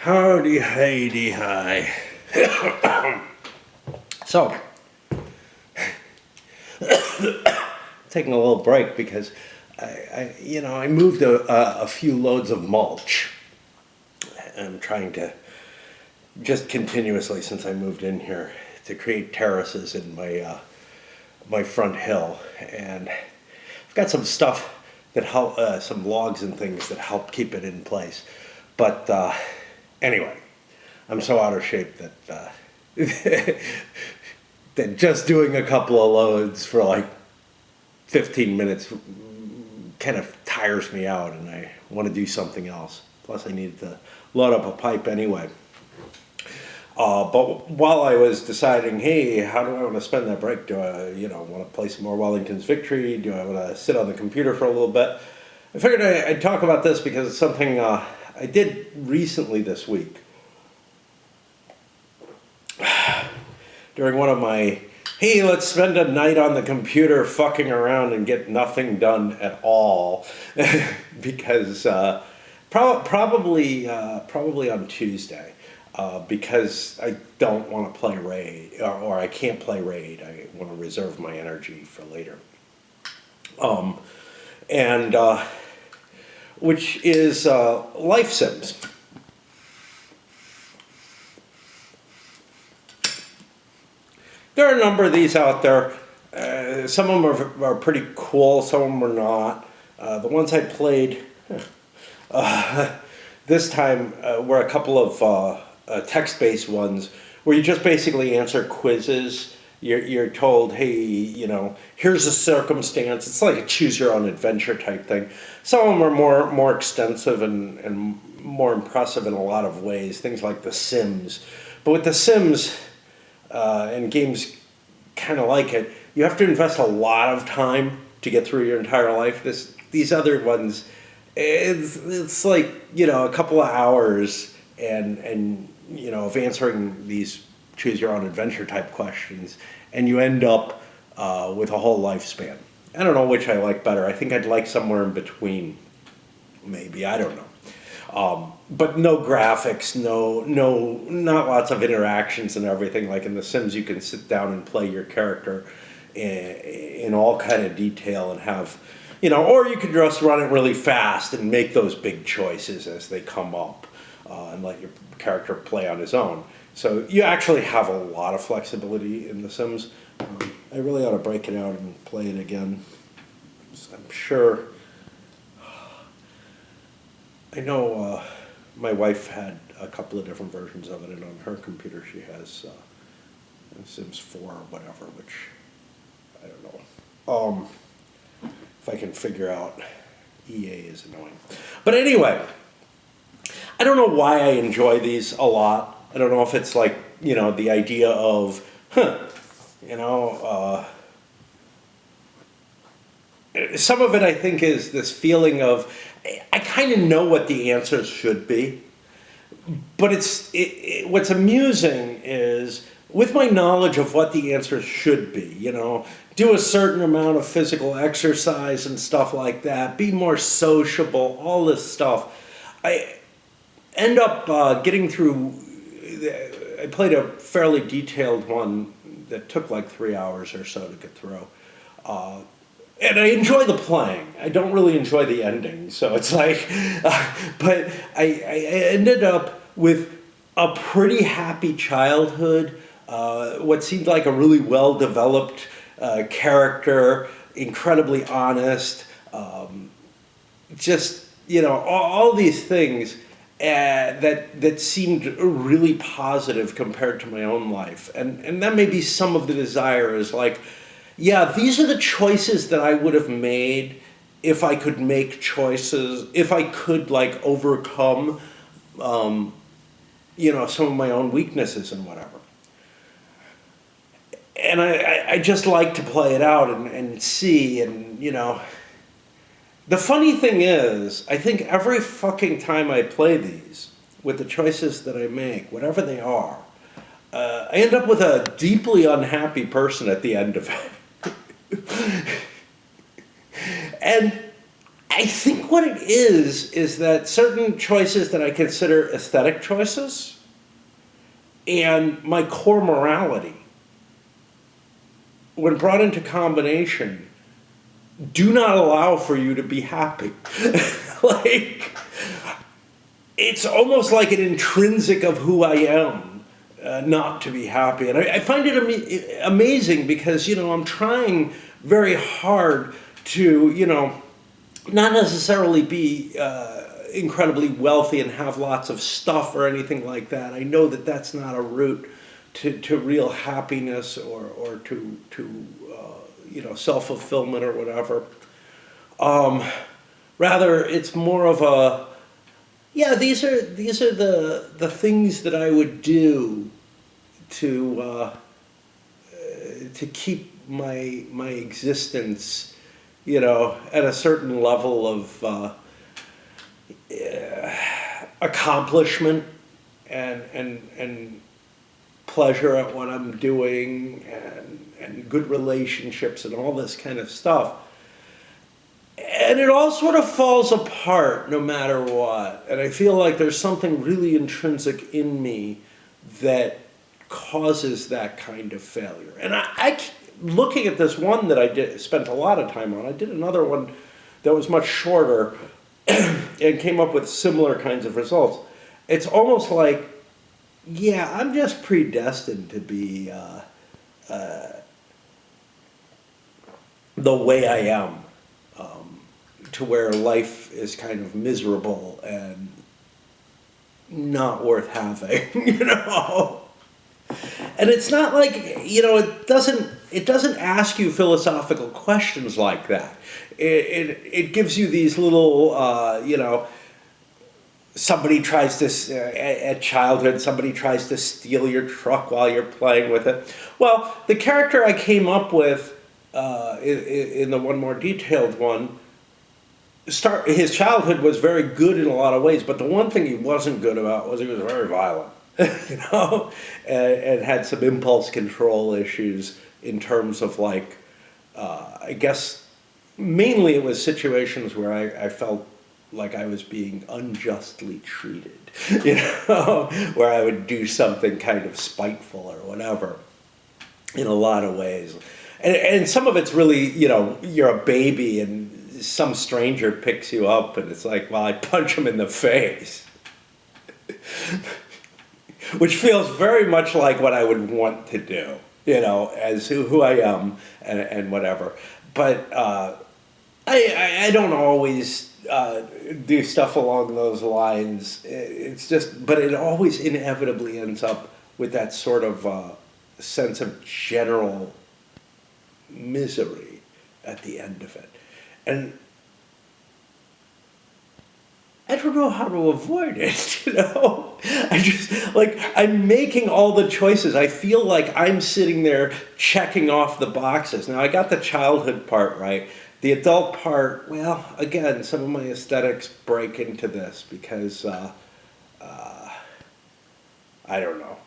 Howdy, Heidi, hi. So, taking a little break because I moved a few loads of mulch. I'm trying to just continuously since I moved in here to create terraces in my front hill, and I've got some stuff that help, some logs and things that help keep it in place. But anyway, I'm so out of shape that that just doing a couple of loads for like 15 minutes kind of tires me out, and I want to do something else. Plus, I need to load up a pipe anyway. But while I was deciding, hey, how do I want to spend that break? Do I, want to play some more Wellington's Victory? Do I want to sit on the computer for a little bit? I figured I'd talk about this because it's something I did recently this week. During one of my, hey, let's spend a night on the computer fucking around and get nothing done at all. Because probably on Tuesday. Because I don't want to play Raid, or I can't play Raid. I want to reserve my energy for later. Which is Life Sims. There are a number of these out there. Some of them are pretty cool, some of them are not. The ones I played this time were a couple of text-based ones where you just basically answer quizzes. You're told, hey, here's a circumstance. It's like a choose-your-own-adventure type thing. Some of them are more extensive and more impressive in a lot of ways, things like The Sims. But with The Sims, and games kind of like it, you have to invest a lot of time to get through your entire life. These other ones, it's like, a couple of hours and of answering these choose-your-own-adventure type questions, and you end up with a whole lifespan. I don't know which I like better. I think I'd like somewhere in between, maybe. I don't know. But no graphics, not lots of interactions and everything. Like in The Sims, you can sit down and play your character in all kind of detail and have, or you could just run it really fast and make those big choices as they come up and let your character play on his own. So you actually have a lot of flexibility in The Sims. I really ought to break it out and play it again. I'm sure. I know my wife had a couple of different versions of it, and on her computer she has Sims 4 or whatever, which I don't know. If I can figure out, EA is annoying. But anyway, I don't know why I enjoy these a lot. I don't know if it's like, the idea of, some of it I think is this feeling of, I kind of know what the answers should be, but what's amusing is, with my knowledge of what the answers should be, do a certain amount of physical exercise and stuff like that, be more sociable, all this stuff, I end up getting through. I played a fairly detailed one that took like 3 hours or so to get through. And I enjoy the playing. I don't really enjoy the ending. So it's like, but I ended up with a pretty happy childhood, what seemed like a really well-developed character, incredibly honest, just, all these things that seemed really positive compared to my own life. And that may be some of the desire is like, yeah, these are the choices that I would have made if I could make choices, if I could overcome, some of my own weaknesses and whatever. And I just like to play it out and see, and the funny thing is, I think every fucking time I play these, with the choices that I make, whatever they are, I end up with a deeply unhappy person at the end of it. And I think what it is that certain choices that I consider aesthetic choices and my core morality, when brought into combination, do not allow for you to be happy. Like, it's almost like an intrinsic of who I am, not to be happy. And I find it amazing because, I'm trying very hard to, not necessarily be incredibly wealthy and have lots of stuff or anything like that. I know that that's not a route to real happiness or to self-fulfillment or whatever. Rather, it's more of a, yeah, these are the things that I would do to keep my existence, at a certain level of accomplishment and pleasure at what I'm doing and good relationships and all this kind of stuff. And it all sort of falls apart no matter what. And I feel like there's something really intrinsic in me that causes that kind of failure. And looking at this one that I spent a lot of time on, I did another one that was much shorter and came up with similar kinds of results. It's almost like, yeah, I'm just predestined to be the way I am, to where life is kind of miserable and not worth having, And it's not like, it doesn't ask you philosophical questions like that. It gives you these little, somebody tries to, at childhood, somebody tries to steal your truck while you're playing with it. Well, the character I came up with in the one more detailed one, his childhood was very good in a lot of ways, but the one thing he wasn't good about was he was very violent, and had some impulse control issues in terms of like, I guess mainly it was situations where I felt like I was being unjustly treated, where I would do something kind of spiteful or whatever in a lot of ways. And some of it's really, you're a baby and some stranger picks you up and it's like, well, I punch him in the face. Which feels very much like what I would want to do, as who I am and whatever. But I don't always do stuff along those lines. It's just, but it always inevitably ends up with that sort of sense of general misery at the end of it. And I don't know how to avoid it, I just, like, I'm making all the choices. I feel like I'm sitting there checking off the boxes. Now, I got the childhood part right. The adult part, well, again, some of my aesthetics break into this because, I don't know,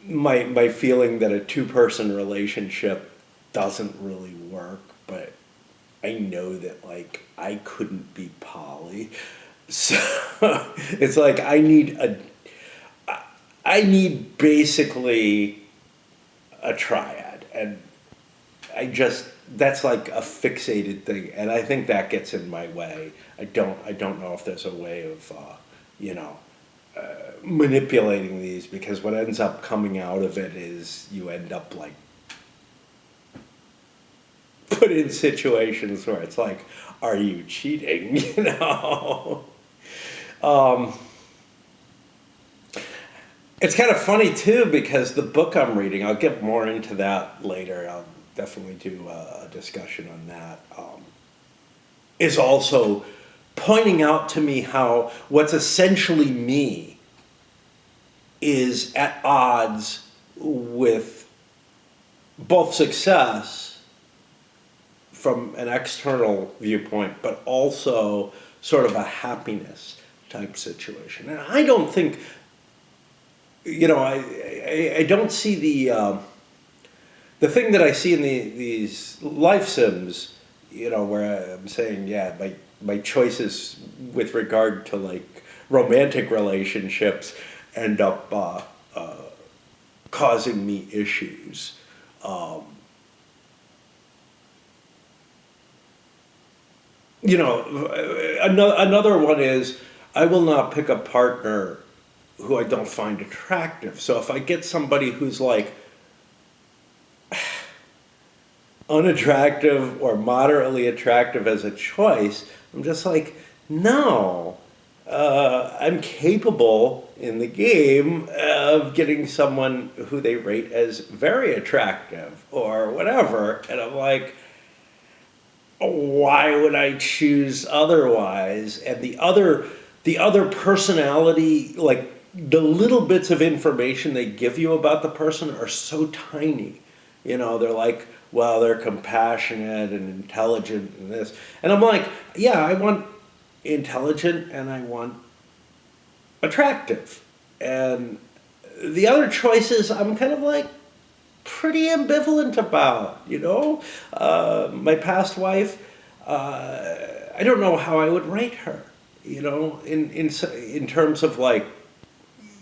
my feeling that a two-person relationship doesn't really work, but I know that, like, I couldn't be poly. So it's like I need basically a triad, and that's like a fixated thing, and I think that gets in my way. I don't know if there's a way of manipulating these, because what ends up coming out of it is you end up like put in situations where it's like, are you cheating? It's kind of funny too, because the book I'm reading, I'll get more into that later. I'll definitely do a discussion on that. Is also pointing out to me how what's essentially me is at odds with both success from an external viewpoint, but also sort of a happiness type situation. And I don't think, I don't see the the thing that I see in these life sims, where I'm saying, yeah, my choices with regard to like romantic relationships end up causing me issues. Another one is I will not pick a partner who I don't find attractive. So if I get somebody who's like unattractive or moderately attractive as a choice, I'm just like, no. I'm capable in the game of getting someone who they rate as very attractive or whatever. And I'm like, why would I choose otherwise? And the other personality, like the little bits of information they give you about the person are so tiny. They're like, well, they're compassionate and intelligent and this. And I'm like, yeah, I want intelligent and I want attractive. And the other choices, I'm kind of like pretty ambivalent about. My past wife, I don't know how I would rate her, in terms of like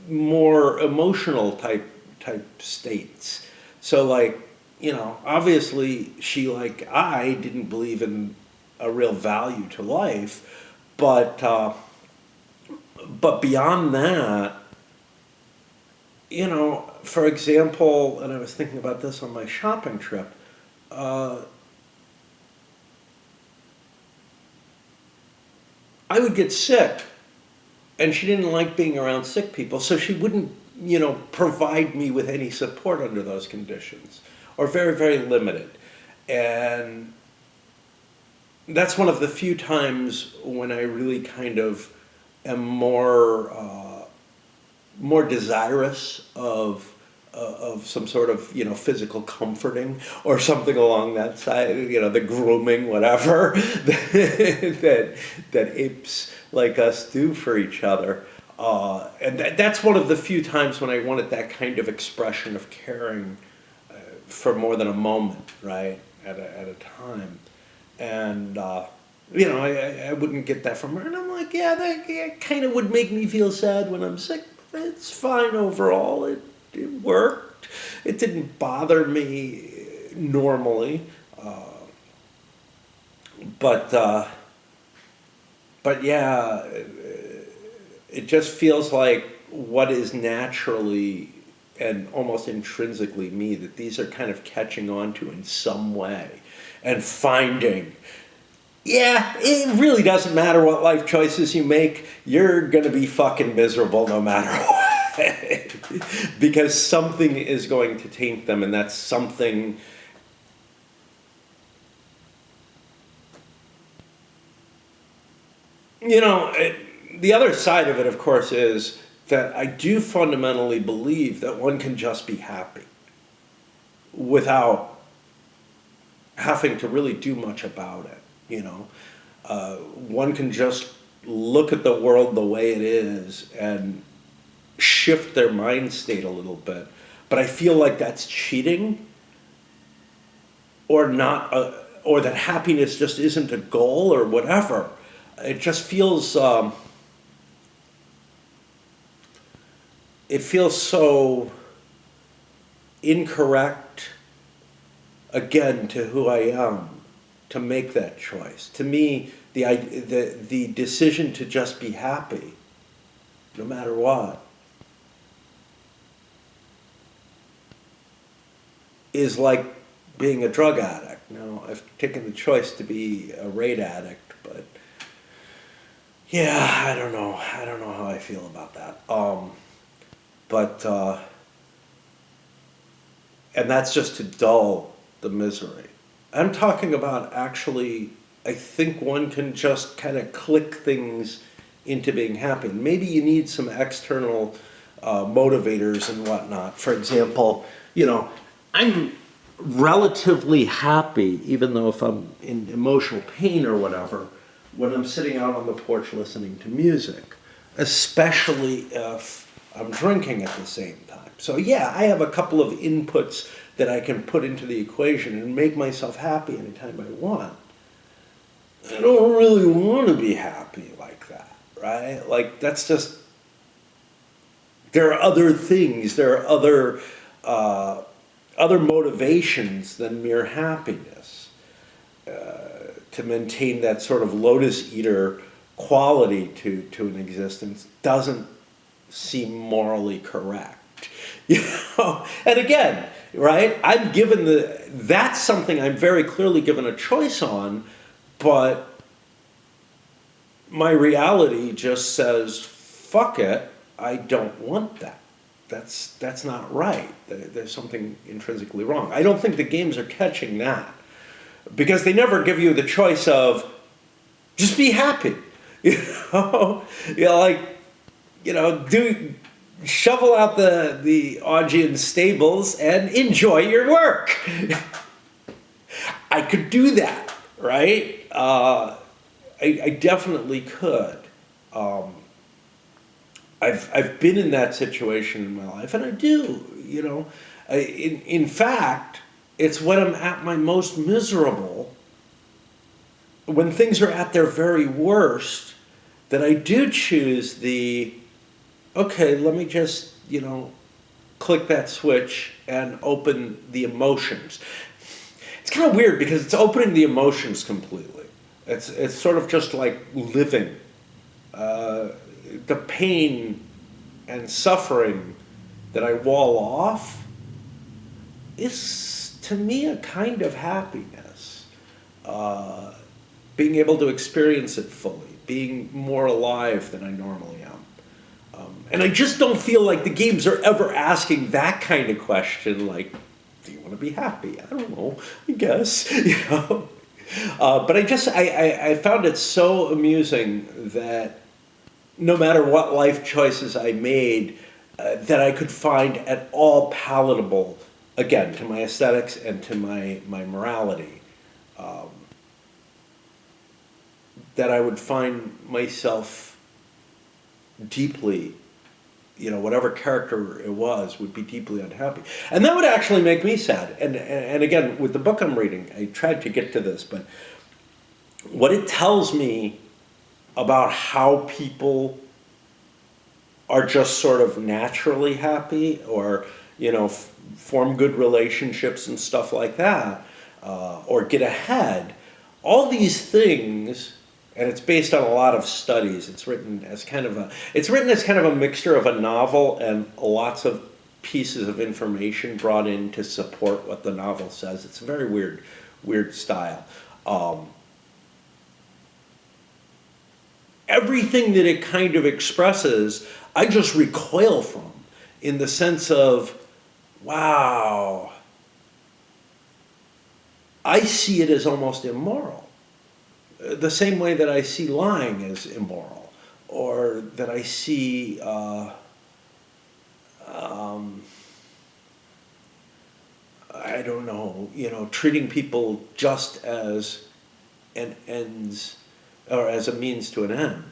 more emotional type states. So like, obviously she, like I, didn't believe in a real value to life, but beyond that, for example, and I was thinking about this on my shopping trip, I would get sick, and she didn't like being around sick people, so she wouldn't, provide me with any support under those conditions, or very, very limited. And that's one of the few times when I really kind of am more desirous of some sort of physical comforting or something along that side, the grooming, whatever that apes like us do for each other. And that's one of the few times when I wanted that kind of expression of caring for more than a moment, right, at a time. And I wouldn't get that from her, and I'm like, yeah, that kind of would make me feel sad when I'm sick. It's fine overall. It worked. It didn't bother me normally, but yeah, it just feels like what is naturally and almost intrinsically me, that these are kind of catching on to in some way and finding, yeah, it really doesn't matter what life choices you make, you're gonna be fucking miserable no matter what. Because something is going to taint them, and that's something, the other side of it, of course, is that I do fundamentally believe that one can just be happy without having to really do much about it. One can just look at the world the way it is and shift their mind state a little bit. But I feel like that's cheating, or not, or that happiness just isn't a goal or whatever. It just feels, it feels so incorrect, again, to who I am, to make that choice. To me, the decision to just be happy, no matter what, is like being a drug addict. Now, I've taken the choice to be a rate addict, but yeah, I don't know how I feel about that. But and that's just to dull the misery. I'm talking about actually, I think one can just kind of click things into being happy. Maybe you need some external motivators and whatnot. For example, I'm relatively happy, even though if I'm in emotional pain or whatever, when I'm sitting out on the porch listening to music, especially if I'm drinking at the same time. So yeah, I have a couple of inputs that I can put into the equation and make myself happy anytime I want. I don't really want to be happy like that, right? Like, that's just, there are other things, there are other motivations than mere happiness to maintain that sort of lotus eater quality to an existence doesn't seem morally correct. You know, and again, right? I'm given that's something I'm very clearly given a choice on, but my reality just says, fuck it, I don't want that. That's not right. There's something intrinsically wrong. I don't think the games are catching that, because they never give you the choice of just be happy. You know, like, shovel out the Augean stables and enjoy your work. I could do that, right? I definitely could. I've been in that situation in my life, and I do. In fact, it's when I'm at my most miserable, when things are at their very worst, that I do choose okay, let me just, click that switch and open the emotions. It's kind of weird because it's opening the emotions completely. It's sort of just like living. The pain and suffering that I wall off is, to me, a kind of happiness. Being able to experience it fully, being more alive than I normally am. And I just don't feel like the games are ever asking that kind of question, like, do you want to be happy? I don't know, I guess, But I found it so amusing that no matter what life choices I made, that I could find at all palatable, again, to my aesthetics and to my morality, that I would find myself deeply, whatever character it was, would be deeply unhappy. And that would actually make me sad. And again, with the book I'm reading, I tried to get to this, but what it tells me about how people are just sort of naturally happy, or, form good relationships and stuff like that, or get ahead, all these things. And it's based on a lot of studies. It's written as kind of a mixture of a novel and lots of pieces of information brought in to support what the novel says. It's a very weird style. Everything that it kind of expresses, I just recoil from, in the sense of, wow, I see it as almost immoral. The same way that I see lying as immoral, or that I see I don't know, treating people just as an ends, or as a means to an end,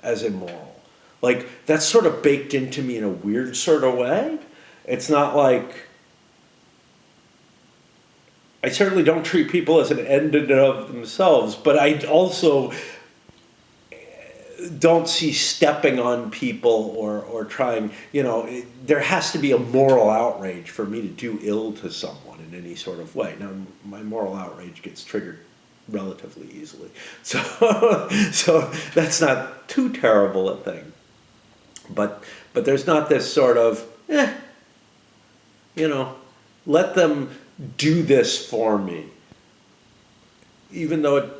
as immoral. Like, that's sort of baked into me in a weird sort of way. It's not like, I certainly don't treat people as an end in and of themselves, but I also don't see stepping on people or trying, there has to be a moral outrage for me to do ill to someone in any sort of way. Now, my moral outrage gets triggered relatively easily. So that's not too terrible a thing. But there's not this sort of, let them do this for me, even though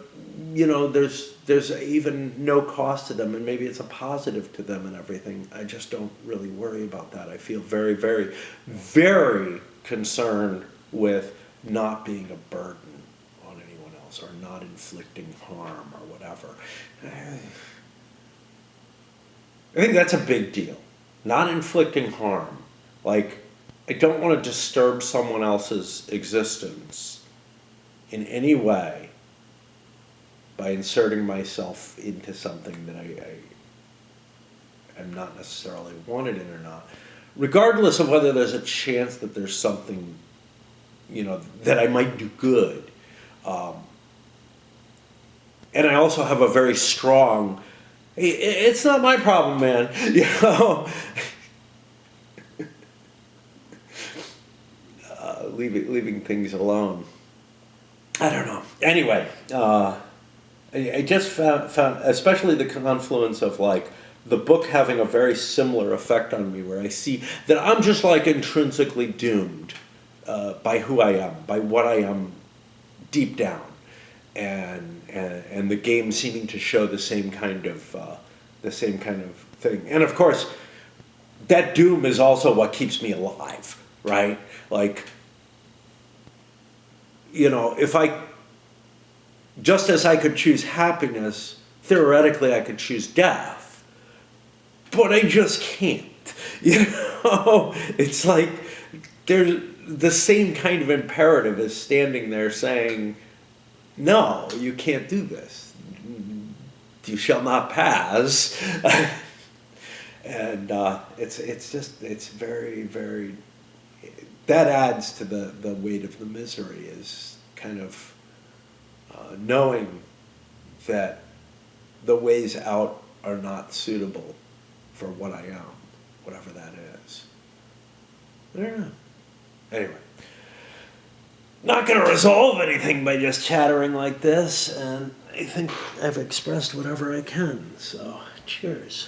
there's even no cost to them, and maybe it's a positive to them and everything. I just don't really worry about that. I feel very, very, very concerned with not being a burden on anyone else, or not inflicting harm, or whatever. I think that's a big deal. Not inflicting harm. Like, I don't want to disturb someone else's existence in any way by inserting myself into something that I am not necessarily wanted in or not, regardless of whether there's a chance that there's something that I might do good. Um, and I also have a very strong, it's not my problem, man. Leaving things alone. I don't know. Anyway, I just found, especially the confluence of like the book having a very similar effect on me, where I see that I'm just like intrinsically doomed by who I am, by what I am deep down, and the game seeming to show the same kind of thing. And of course, that doom is also what keeps me alive, right? Like, if I, just as I could choose happiness, theoretically I could choose death, but I just can't. It's like there's the same kind of imperative is standing there saying, no, you can't do this. You shall not pass. And it's very, very, that adds to the weight of the misery, is kind of knowing that the ways out are not suitable for what I am, whatever that is. I don't know. Anyway, not going to resolve anything by just chattering like this, and I think I've expressed whatever I can, so cheers.